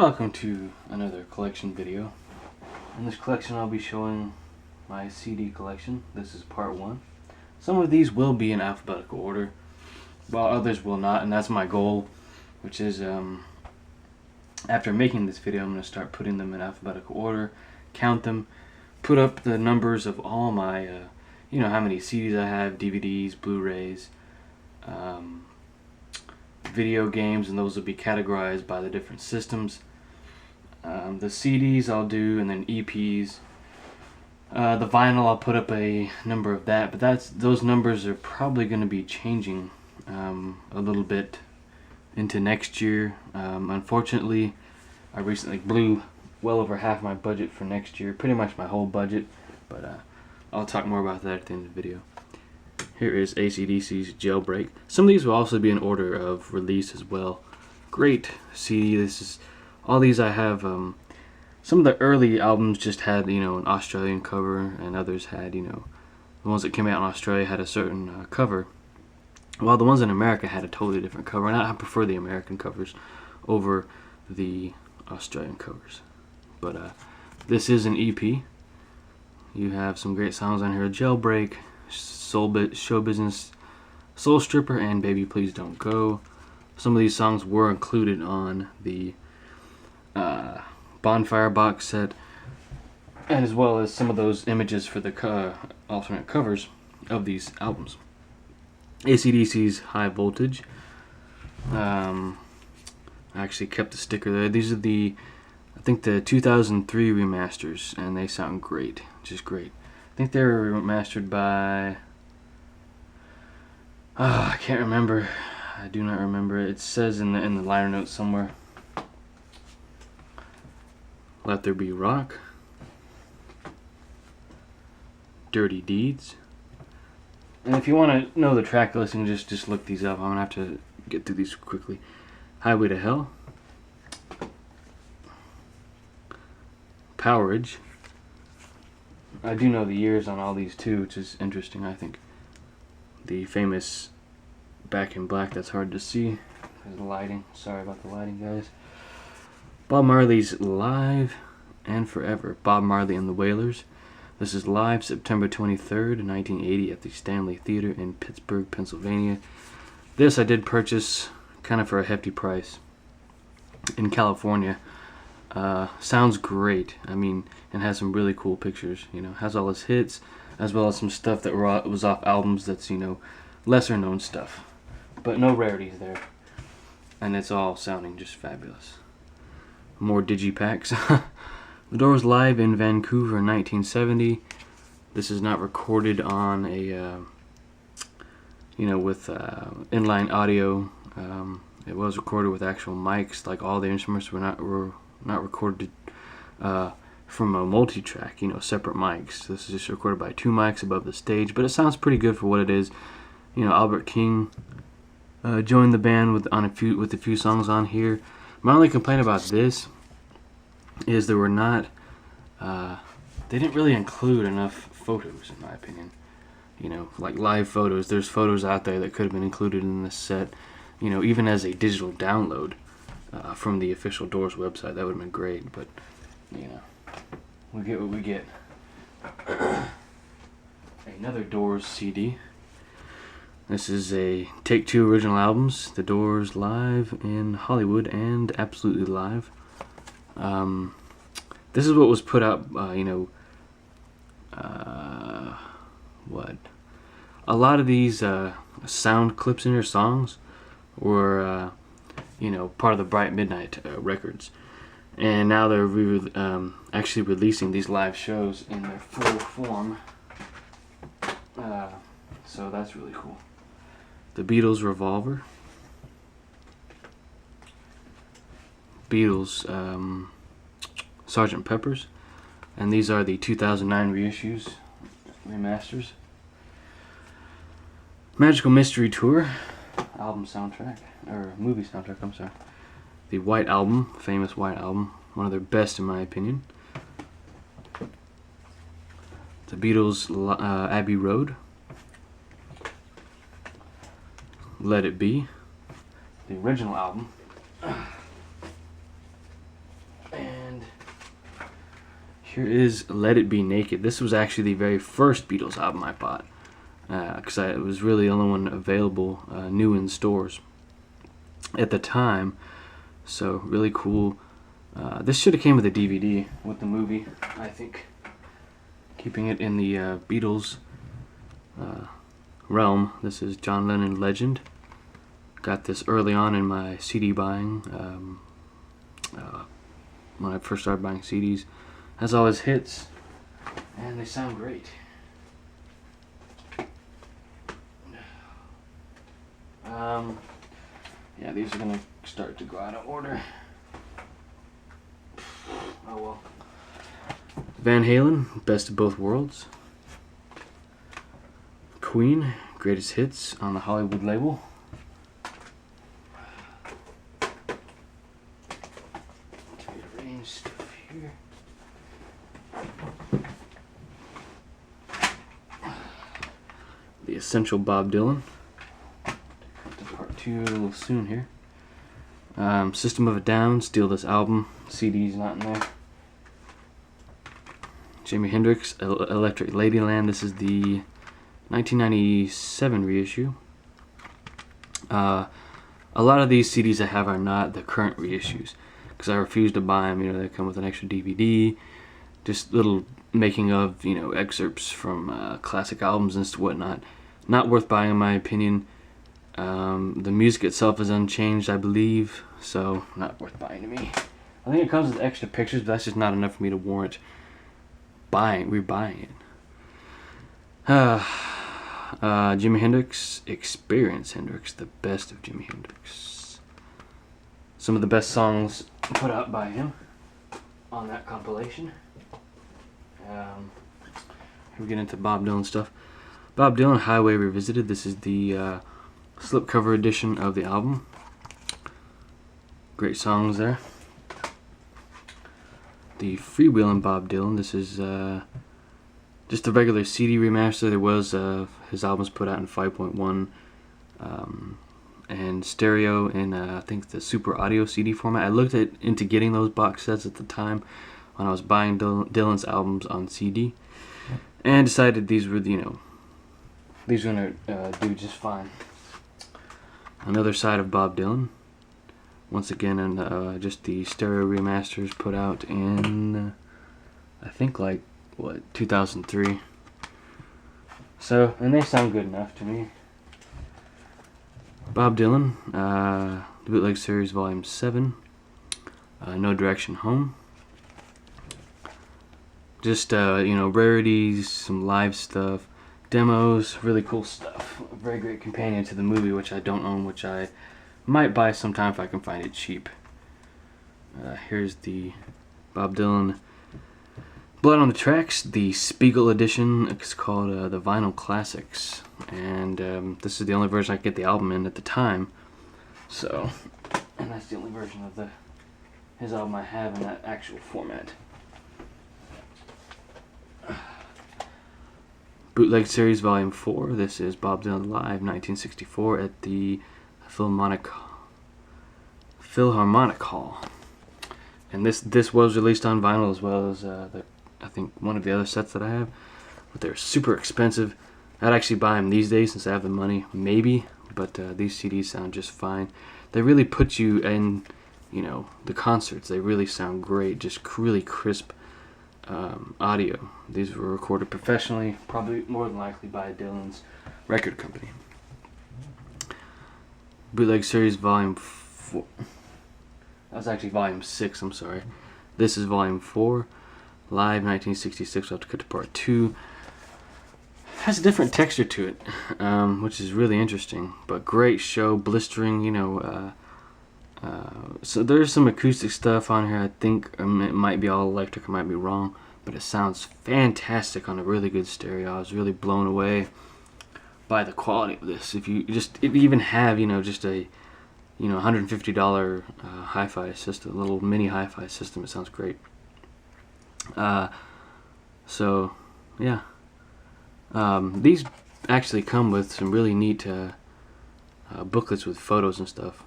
Welcome to another collection video. In this collection I'll be showing my CD collection. This is part 1. Some of these will be in alphabetical order, while others will not, and that's my goal, which is after making this video I'm going to start putting them in alphabetical order, count them, put up the numbers of all my, how many CDs I have, DVDs, Blu-rays, video games, and those will be categorized by the different systems. The CDs I'll do, and then EPs. The vinyl I'll put up a number of that, but those numbers are probably going to be changing a little bit into next year. Unfortunately, I recently blew well over half my budget for next year, pretty much my whole budget, but I'll talk more about that at the end of the video. Here is AC/DC's Jailbreak. Some of these will also be in order of release as well. Great CD. All these I have. Some of the early albums just had an Australian cover, and others had the ones that came out in Australia had a certain cover, while the ones in America had a totally different cover. And I prefer the American covers over the Australian covers. But this is an EP. You have some great songs on here: Jailbreak, Show Business, Soul Stripper, and Baby Please Don't Go. Some of these songs were included on the Bonfire box set, and as well as some of those images for the alternate covers of these albums. AC/DC's High Voltage. I actually kept the sticker there. These are I think the 2003 remasters, and they sound great, just great. I think they were remastered by, I can't remember. I do not remember. It says in the liner notes somewhere. Let There Be Rock, Dirty Deeds. And if you want to know the track listing, just look these up. I'm gonna have to get through these quickly. Highway to Hell, Powerage. I do know the years on all these too, which is interesting, I think. The famous Back in Black, that's hard to see. There's the lighting. Sorry about the lighting, guys. Bob Marley's Live and Forever. Bob Marley and the Wailers. This is live September 23rd, 1980 at the Stanley Theater in Pittsburgh, Pennsylvania. This I did purchase kind of for a hefty price in California. Sounds great. I mean, and has some really cool pictures. Has all his hits, as well as some stuff that was off albums that's lesser known stuff, but no rarities there, and it's all sounding just fabulous. More digipacks. The Doors live in Vancouver in 1970. This is not recorded on a with inline audio. It was recorded with actual mics. Like all the instruments were not recorded from a multi-track, separate mics. This is just recorded by 2 mics above the stage, but it sounds pretty good for what it is. Albert King joined the band with a few songs on here. My only complaint about this is there were not, they didn't really include enough photos, in my opinion. Like live photos. There's photos out there that could have been included in this set, even as a digital download from the official Doors website. That would have been great, but, we get what we get. Another Doors CD. This is a Take 2 original albums, The Doors live in Hollywood and Absolutely Live. This is what was put out, a lot of these sound clips in their songs were, part of the Bright Midnight records. And now they're actually releasing these live shows in their full form. So that's really cool. The Beatles Revolver. Beatles Sgt. Pepper's. And these are the 2009 reissues, remasters. Magical Mystery Tour album soundtrack, or movie soundtrack, I'm sorry. The White Album, famous White Album, one of their best in my opinion. The Beatles Abbey Road. Let It Be, the original album. Here is Let It Be Naked. This was actually the very first Beatles album I bought, because it was really the only one available new in stores at the time. So really cool. This should have came with a DVD with the movie, I think. Keeping it in the Beatles realm. This is John Lennon Legend. Got this early on in my CD buying. When I first started buying CDs. Has all his hits, and they sound great. Yeah, these are gonna start to go out of order. Oh well. Van Halen, Best of Both Worlds. Queen, Greatest Hits on the Hollywood label. To rearrange stuff here. The Essential Bob Dylan. To part 2 a little soon here. System of a Down, Steal This Album. CD's not in there. Jimi Hendrix, Electric Ladyland. This is the 1997 reissue. A lot of these CDs I have are not the current reissues because I refuse to buy them. You know, they come with an extra DVD, just little making of, you know, excerpts from classic albums and whatnot. Not worth buying in my opinion. The music itself is unchanged, I believe, so not worth buying to me. I think it comes with extra pictures, but that's just not enough for me to warrant rebuying it. Jimi Hendrix, Experience Hendrix, the best of Jimi Hendrix. Some of the best songs put out by him on that compilation. Here we get into Bob Dylan stuff. Bob Dylan, Highway Revisited. This is the slipcover edition of the album. Great songs there. The Freewheelin' Bob Dylan. This is just a regular CD remaster. There was his albums put out in 5.1 and stereo in I think the Super Audio CD format. I looked into getting those box sets at the time when I was buying Dylan's albums on CD, and decided these were these were gonna do just fine. Another side of Bob Dylan. Once again, and just the stereo remasters put out in I think like 2003. So, and they sound good enough to me. Bob Dylan, the Bootleg Series Volume 7, No Direction Home. Just rarities, some live stuff, demos, really cool stuff. A very great companion to the movie, which I don't own, which I might buy sometime if I can find it cheap. Here's the Bob Dylan Blood on the Tracks, the Spiegel edition. It's called the Vinyl Classics, and this is the only version I could get the album in at the time. So, and that's the only version of his album I have in that actual format. Bootleg Series Volume 4. This is Bob Dylan Live 1964 at the Philharmonic Hall. And this was released on vinyl as well as I think one of the other sets that I have, but they're super expensive. I'd actually buy them these days since I have the money, maybe, but these CDs sound just fine. They really put you in, the concerts. They really sound great, just really crisp audio. These were recorded professionally, probably more than likely by Dylan's record company. Bootleg Series Volume 4. That was actually Volume 6, I'm sorry. This is Volume 4. Live 1966, I'll have to cut to part 2. Has a different texture to it, which is really interesting. But great show, blistering, so there's some acoustic stuff on here. I think it might be all electric, I might be wrong. But it sounds fantastic on a really good stereo. I was really blown away by the quality of this. If you even have, just a $150 hi-fi system, a little mini hi-fi system, it sounds great. So yeah, these actually come with some really neat booklets with photos and stuff.